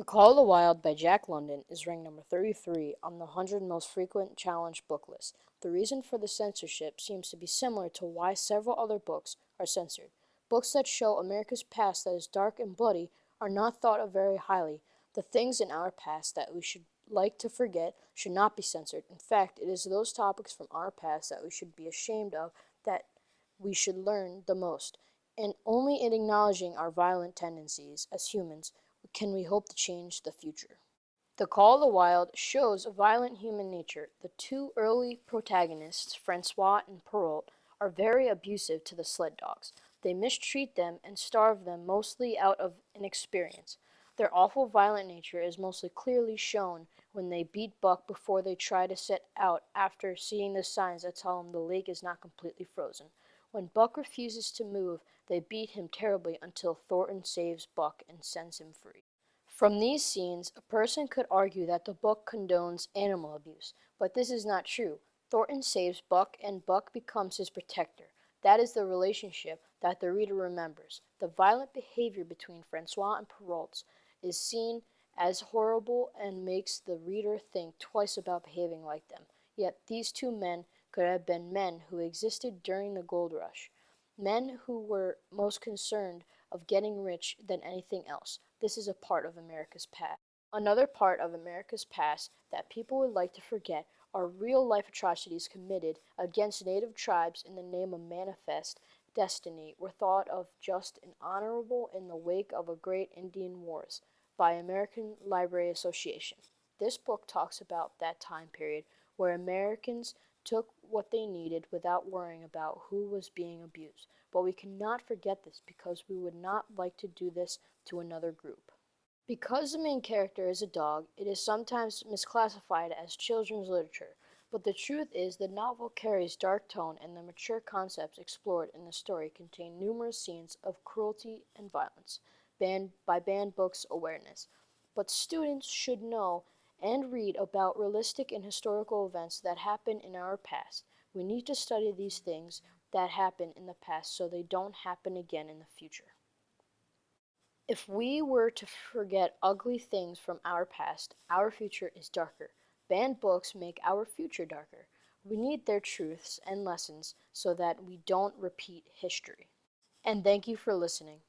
The Call of the Wild by Jack London is ranked number 33 on the 100 most frequent challenge book list. The reason for the censorship seems to be similar to why several other books are censored. Books that show America's past that is dark and bloody are not thought of very highly. The things in our past that we should like to forget should not be censored. In fact, it is those topics from our past that we should be ashamed of that we should learn the most. And only in acknowledging our violent tendencies as humans can we hope to change the future. The Call of the Wild shows violent human nature. The two early protagonists, Francois and Perrault, are very abusive to the sled dogs. They mistreat them and starve them mostly out of inexperience. Their awful violent nature is mostly clearly shown when they beat Buck before they try to set out after seeing the signs that tell them the lake is not completely frozen. When Buck refuses to move, they beat him terribly until Thornton saves Buck and sends him free. From these scenes, a person could argue that the book condones animal abuse, but this is not true. Thornton saves Buck and Buck becomes his protector. That is the relationship that the reader remembers. The violent behavior between Francois and Perrault is seen as horrible and makes the reader think twice about behaving like them. Yet these two men could have been men who existed during the gold rush, men who were most concerned of getting rich than anything else. This is a part of America's past. Another part of America's past that people would like to forget are real-life atrocities committed against native tribes in the name of manifest destiny were thought of just and honorable in the wake of a great Indian wars by American Library Association. This book talks about that time period where Americans took what they needed without worrying about who was being abused. But we cannot forget this because we would not like to do this to another group. Because the main character is a dog, it is sometimes misclassified as children's literature, but the truth is the novel carries dark tone and the mature concepts explored in the story contain numerous scenes of cruelty and violence, banned by Banned Books Awareness. But students should know and read about realistic and historical events that happen in our past. We need to study these things that happen in the past so they don't happen again in the future. If we were to forget ugly things from our past, our future is darker. Banned books make our future darker. We need their truths and lessons so that we don't repeat history. And thank you for listening.